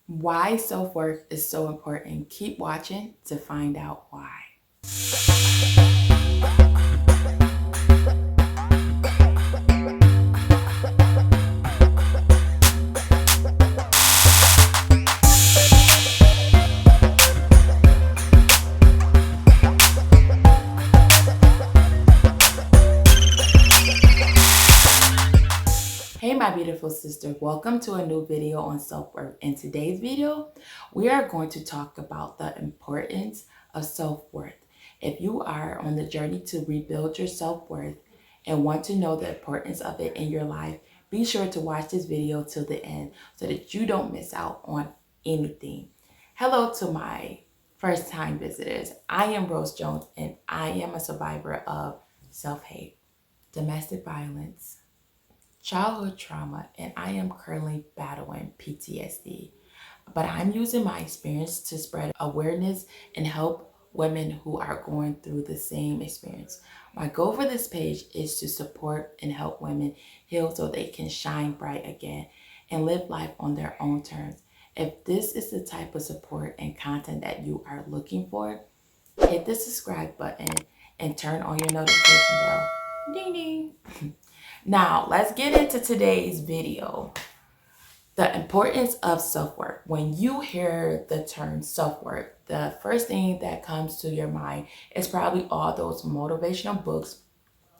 Why self-worth is so important. Keep watching to find out why. Hey my beautiful sister, welcome to a new video on self-worth. In today's video, we are going to talk about the importance of self-worth. If you are on the journey to rebuild your self-worth and want to know the importance of it in your life, be sure to watch this video till the end so that you don't miss out on anything. Hello to my first-time visitors. I am Rose Jones and I am a survivor of self-hate, domestic violence, childhood trauma, and I am currently battling PTSD. But I'm using my experience to spread awareness and help women who are going through the same experience. My goal for this page is to support and help women heal so they can shine bright again and live life on their own terms. If this is the type of support and content that you are looking for, hit the subscribe button and turn on your notification bell. Ding ding. Now, let's get into today's video. The importance of self-worth. When you hear the term self-worth, the first thing that comes to your mind is probably all those motivational books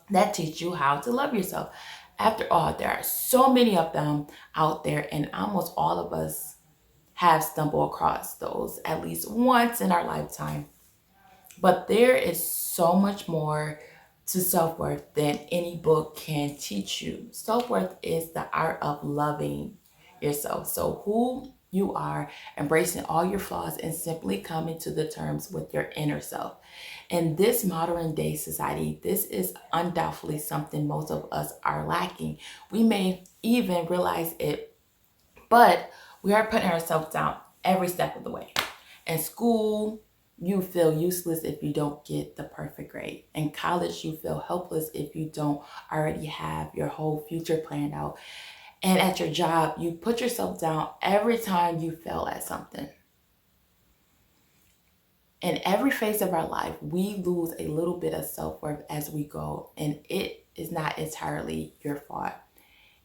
that teach you how to love yourself. After all, there are so many of them out there, and almost all of us have stumbled across those at least once in our lifetime. But there is so much more to self-worth than any book can teach you. Self-worth is the art of loving yourself. So who you are, embracing all your flaws, and simply coming to the terms with your inner self. In this modern day society, this is undoubtedly something most of us are lacking. We may even realize it, but we are putting ourselves down every step of the way. In school, you feel useless if you don't get the perfect grade. In college, you feel helpless if you don't already have your whole future planned out. And at your job, you put yourself down every time you fail at something. In every phase of our life, we lose a little bit of self-worth as we go, and it is not entirely your fault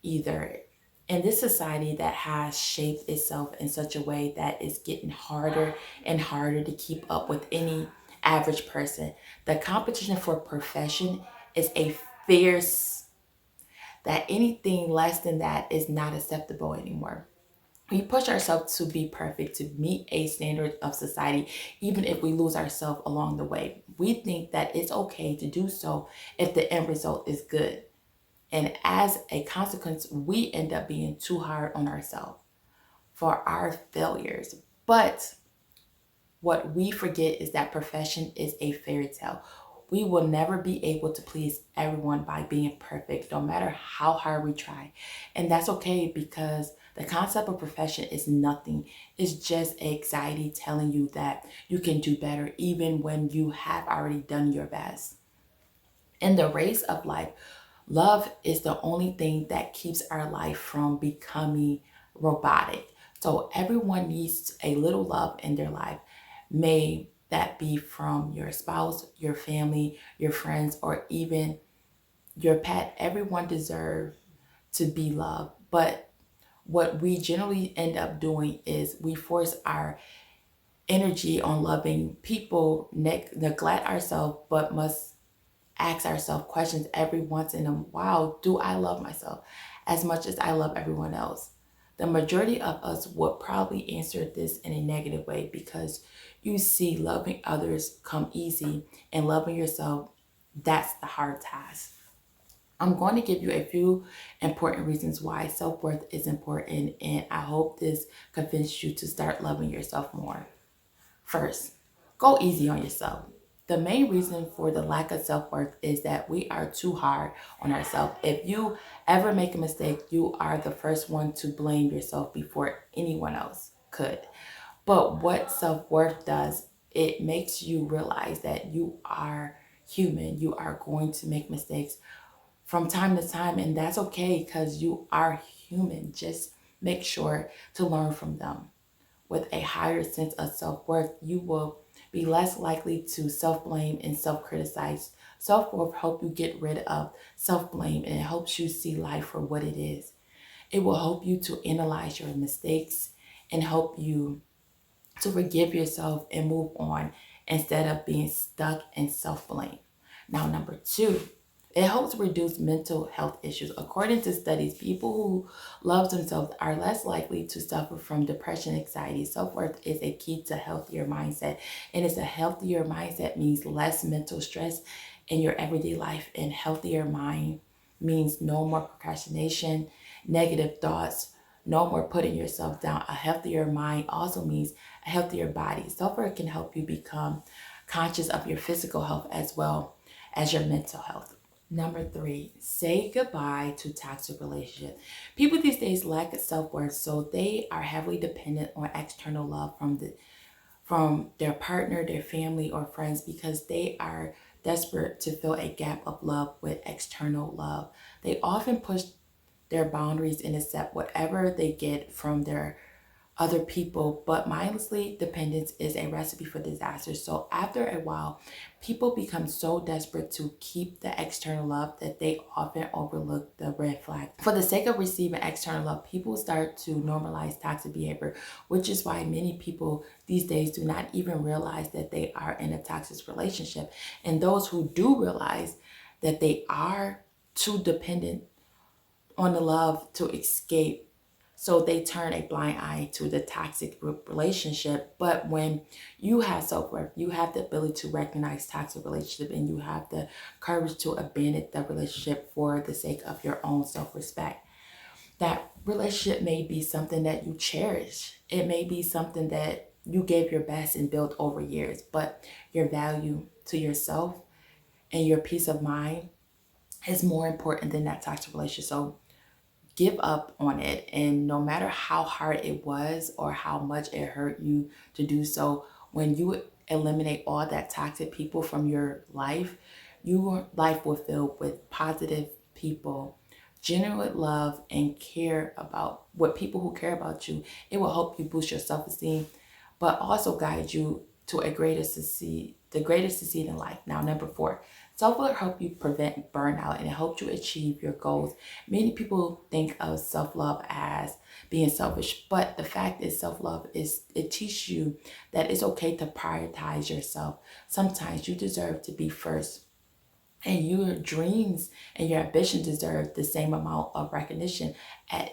either. In this society that has shaped itself in such a way that it's getting harder and harder to keep up with any average person, the competition for perfection is a fierce that anything less than that is not acceptable anymore. We push ourselves to be perfect, to meet a standard of society, even if we lose ourselves along the way. We think that it's okay to do so if the end result is good. And as a consequence, we end up being too hard on ourselves for our failures. But what we forget is that perfection is a fairy tale. We will never be able to please everyone by being perfect, no matter how hard we try. And that's okay, because the concept of perfection is nothing. It's just anxiety telling you that you can do better even when you have already done your best. In the race of life, love is the only thing that keeps our life from becoming robotic. So everyone needs a little love in their life. May that be from your spouse, your family, your friends, or even your pet. Everyone deserves to be loved. But what we generally end up doing is we force our energy on loving people, neglect ourselves, but must ask ourselves questions every once in a while. Do I love myself as much as I love everyone else? The majority of us would probably answer this in a negative way, because you see loving others come easy, and loving yourself, that's the hard task. I'm going to give you a few important reasons why self-worth is important, and I hope this convinces you to start loving yourself more. First, go easy on yourself. The main reason for the lack of self-worth is that we are too hard on ourselves. If you ever make a mistake, you are the first one to blame yourself before anyone else could. But what self-worth does, it makes you realize that you are human. You are going to make mistakes from time to time, and that's okay, because you are human. Just make sure to learn from them. with a higher sense of self-worth, you will be less likely to self-blame and self-criticize. Self-worth helps you get rid of self-blame, and it helps you see life for what it is. It will help you to analyze your mistakes and help you to forgive yourself and move on instead of being stuck in self-blame. Now, number two, it helps reduce mental health issues. According to studies, people who love themselves are less likely to suffer from depression, anxiety. Self-worth is a key to healthier mindset. And it's a healthier mindset means less mental stress in your everyday life, and healthier mind means no more procrastination, negative thoughts, no more putting yourself down. A healthier mind also means a healthier body. Self-worth can help you become conscious of your physical health as well as your mental health. Number three, say goodbye to toxic relationships. People these days lack self-worth, so they are heavily dependent on external love from their partner, their family, or friends because they are desperate to fill a gap of love with external love. They often push their boundaries and accept whatever they get from their other people, but mindlessly dependence is a recipe for disaster. So after a while, people become so desperate to keep the external love that they often overlook the red flag. For the sake of receiving external love, people start to normalize toxic behavior, which is why many people these days do not even realize that they are in a toxic relationship. And those who do realize that they are too dependent on the love to escape, so they turn a blind eye to the toxic relationship. But when you have self-worth, you have the ability to recognize toxic relationship, and you have the courage to abandon the relationship for the sake of your own self-respect. That relationship may be something that you cherish. It may be something that you gave your best and built over years, but your value to yourself and your peace of mind is more important than that toxic relationship. So give up on it. And no matter how hard it was or how much it hurt you to do so, when you eliminate all that toxic people from your life, your life will fill with positive people, genuine love, and care about what people who care about you. It will help you boost your self-esteem, but also guide you to a greater succeed, the greatest succeed in life. Now, number four, self-love helps you prevent burnout, and it helps you achieve your goals. Many people think of self-love as being selfish, but the fact is self-love it teaches you that it's okay to prioritize yourself. Sometimes you deserve to be first, and your dreams and your ambition deserve the same amount of recognition at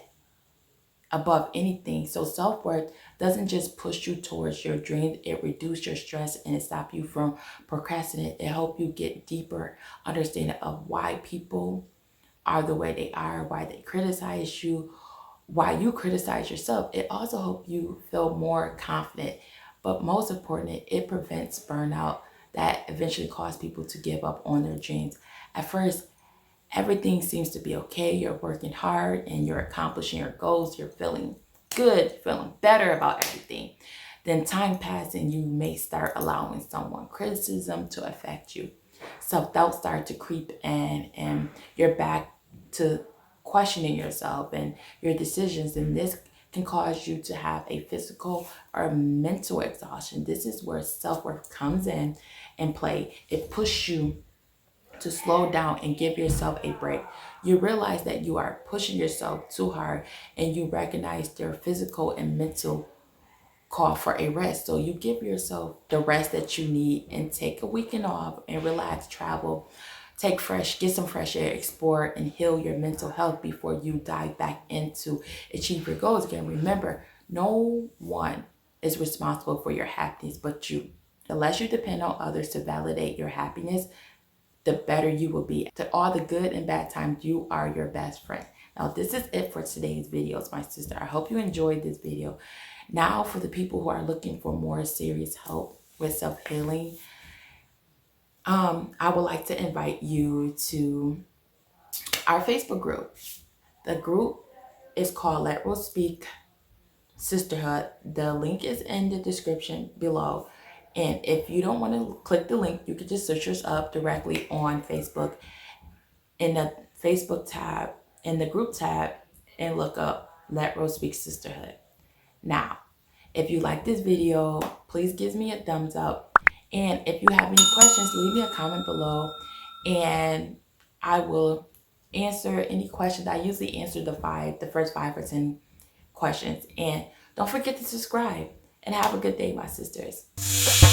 above anything. So self-worth doesn't just push you towards your dreams, it reduces your stress and it stops you from procrastinating. It helps you get deeper understanding of why people are the way they are, why they criticize you, why you criticize yourself. It also helps you feel more confident. But most importantly, it prevents burnout that eventually causes people to give up on their dreams. At first, everything seems to be okay. You're working hard and you're accomplishing your goals. You're feeling good, feeling better about everything. Then time passes and you may start allowing someone criticism to affect you. Self-doubt start to creep in and you're back to questioning yourself and your decisions. And this can cause you to have a physical or mental exhaustion. This is where self-worth comes in and play. It pushes you to slow down and give yourself a break. You realize that you are pushing yourself too hard and you recognize your physical and mental call for a rest. So you give yourself the rest that you need and take a weekend off and relax, travel, get some fresh air, explore, and heal your mental health before you dive back into achieve your goals again. Remember, no one is responsible for your happiness but you. The less you depend on others to validate your happiness, the better you will be. To all the good and bad times, you are your best friend. Now, this is it for today's videos, my sister. I hope you enjoyed this video. Now, for the people who are looking for more serious help with self-healing, I would like to invite you to our Facebook group. The group is called Let Rose Speak Sisterhood. The link is in the description below. And if you don't want to click the link, you can just search us up directly on Facebook in the Facebook tab, in the group tab, and look up Let Rose Speak Sisterhood. Now, If you like this video, please give me a thumbs up. And if you have any questions, leave me a comment below and I will answer any questions. I usually answer the first 5 or 10 questions. And don't forget to subscribe and have a good day, my sisters.